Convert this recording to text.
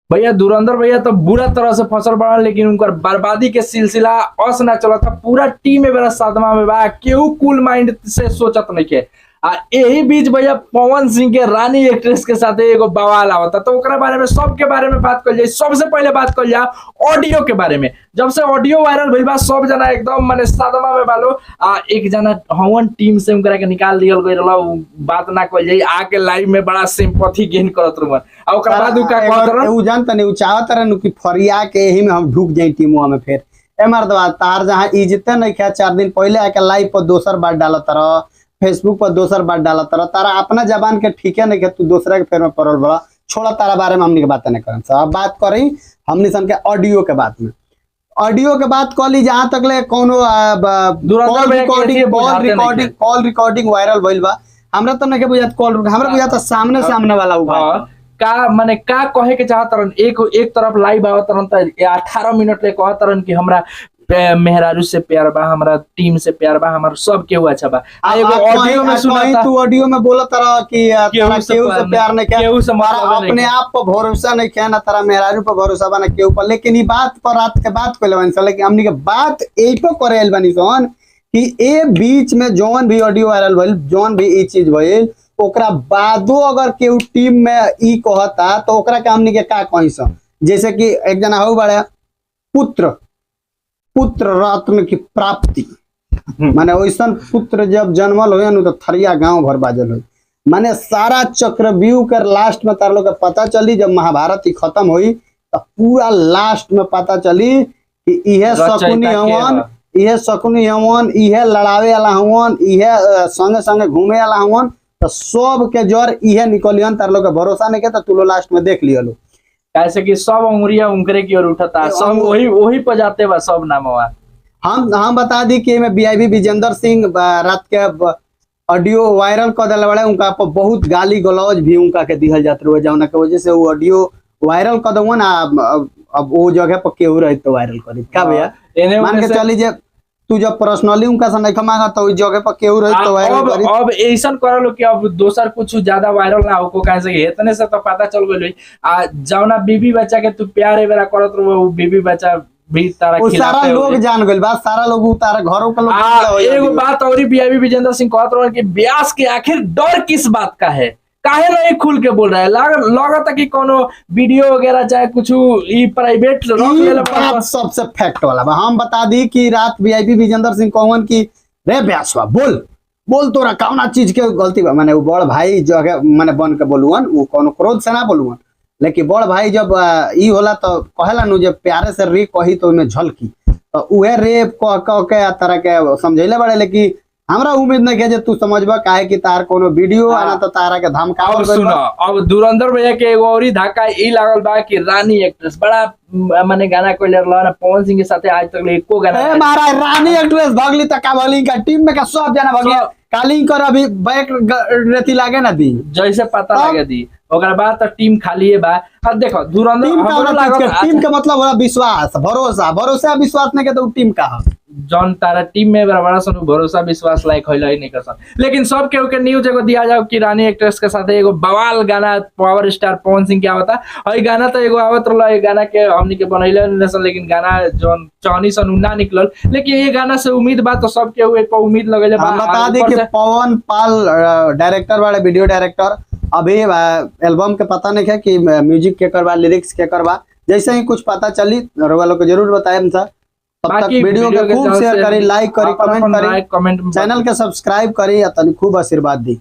भैया धुरंधर भैया तो बुरा तरह से फसल बड़ा, लेकिन उनकर बर्बादी के सिलसिला अस ना चला था। पूरा टीम मेरा सदमा में बा, केहू कूल माइंड से सोचत नहीं के। यही बीच भैया पवन सिंह के रानी एक्ट्रेस के साथ एगो बवाल आवता, तो ओकरा बारे में सबके बारे में बात कर जाए। सबसे पहले बात कर जा ऑडियो के बारे में। जब से ऑडियो वायरल भइल बा, सब जना एकदम माने सदमा में बालो। एक जना हवन टीम से उनकरा के निकाल दियल गइल रहा, बात ना कइल जाई। आके लाइव में बड़ा सिंपैथी गेन करत रहन। आ ओकरा बाद उ का कहत रहन, उ जानत नहीं, उ चाहत रहन कि फरिया के एही में हम ढुक जाई टीमवा में। फिर ए मर्दवा तार जहां इज्जते नहीं खे, 4 दिन पहले आके लाइव पर दोसर बात डालत रह, फेसबुक पर दोसर बात डालत रह। तारा अपना जबान के ठीके नहीं के, तू दूसरा के फेर में पड़ल बड़ा। छोड़ा, तारा बारे में हमनी के बात नहीं करन। अब बात करी हमनी सन के ऑडियो के बात में। ऑडियो के बात कॉली जहां तक ले कोनो कॉल रिकॉर्डिंग वायरल भइल बा, हमरा तो नहीं बुझात कॉल, हमरा बुझात सामने सामने वाला हुआ का माने का कहे के चाहत रहन। एक तरफ लाइव आवत रहन त 18 मिनट ले कहत रहन कि हमरा मेहरारू से प्यार बा, हमरा टीम से प्यार बा, हमार सब केहू अच्छा बा। एगो ऑडियो में सुनाता, तू ऑडियो में बोलत रह कि केहू से प्यार नहीं के, केहू से अपने आप पर भरोसा नहीं के ना, तारा मेहरारू पर भरोसा बा ना केहू पर। लेकिन ई बात पर रात के बात कइले बनी सन, लेकिन हमनी के बात एही पे करे आइल बनी सन कि ए बीच में जौन भी ऑडियो वायरल भइल, जौन भी ई चीज भइल, ओकरा बादो अगर केहू टीम में ई कहता तो ओकरा के हमनी के का कहि सन। जैसे कि एक जना हो बड़े पुत्र रत्न की प्राप्ति, माने वैसन पुत्र जब जन्मल हो न तो थरिया गांव भर बाजल हो। माने सारा चक्रव्यूह कर लास्ट में तार लोग पता चली, जब महाभारत ही खत्म हुई तो पूरा लास्ट में पता चली कि इहे शकुनी हवन, इहे शकुनी हवन, इहे लड़ावे वाला हवन, इहे संगे संगे घूमे वाला हवन। तो सब के जड़ इहे निकलियन। तार लोग भरोसा नहीं के तो तू लोग लास्ट में देख लियो लो, कैसे कि सब उंगलियां उनकरे की ओर उठता, सब वही पर जाते बा सब नामवा। हम बता दी कि बीआईबी विजेंद्र सिंह रात के ऑडियो वायरल कर दिले बड़े। उनका पर बहुत गाली गलौज भी उनका के दिहल जात रहे, जौना के वजह से वो ऑडियो वायरल कर दवन। अब वो जगह पर केहू रही तो वायरल करी का भैया, मान के चली जे तू जब पर्सनली उनका से नहीं मांगा तो उस जगह पर केहू रही तो वायरल करी। अब ऐसन कर लो कि अब दोसर कुछ ज्यादा वायरल ना हो, कैसे इतने से तो पता चल गई। जौना बीबी बच्चा के तू प्यार बेरा करत रहो, वो बीबी बच्चा भी तारा सारा लोग जान गइल बा, सारा लोग तारा घरों के लोग। एगो बात और बीआईबी विजेंद्र सिंह कहत रहे कि ब्यास के आखिर डर किस बात का है, काहे नहीं खुल के बोल रहा है। लगता कि कोनो वीडियो वगैरह चाहे कुछ प्राइवेट सबसे फैक्ट वाला बा। हम बता दी कि रात बीआईबी विजेंद्र सिंह कहवन की रे ब्यासवा बोल तोरा कौना चीज के गलती बा। माने वो बड़ भाई जगह माने बन के बोलुअन, वो कोनो क्रोध से ना बोलुअन। लेकिन बड़ भाई जब ई होला तो कहेला नु जब प्यारे से रे कही तो उनमें झलकी, तो उहे रे कह के तरह के समझैले बड़े। लेकिन हमरा उम्मीद नहीं है जे तू समझबा, काहे कि तार कोनो वीडियो आना तो तारा के धमकावल गइल बा। अब धुरंधर भैया के एगो औरी धक्का ई लागल बा कि रानी एक्ट्रेस बड़ा माने गाना कोइले रहला पवन सिंह के साथे, आज तक एको गाना ए मारा रानी एक्ट्रेस भगली त का भगली का टीम में का सब जना भगली काली कर अभी बैक रेती लागे ना दी, जैसे पता लागे दी। ओकरा बाद तो टीम खाली है बा। अब देखो धुरंधर टीम के मतलब होला विश्वास, भरोसा विश्वास नहीं के तो टीम का जौन तारा टीम में बड़ा सन भरोसा विश्वास लायक होइला ही नहीं कर सन। लेकिन सब के न्यूज एगो दिया जाओ कि रानी एक्ट्रेस के साथ एगो बवाल गाना पावर स्टार पवन सिंह के आवता। और गाना तो एगो आवत रहला, ये गाना के हमनी के बनैले न सन, लेकिन गाना जौन चाहनी सन ना निकलल। लेकिन ये गाना से उम्मीद बा तो सब के एक पर उम्मीद लगेले बा। बता दी कि पवन पाल डायरेक्टर वाले वीडियो डायरेक्टर, अभी एल्बम के पता नहीं है कि म्यूजिक के करवा, लिरिक्स के करवा। जैसे ही कुछ पता चली रउआ लोग को जरूर बताएं सर। तब तक वीडियो के खूब शेयर करी, लाइक करी, कमेंट करी, चैनल के सब्सक्राइब करी, खूब आशीर्वाद दी।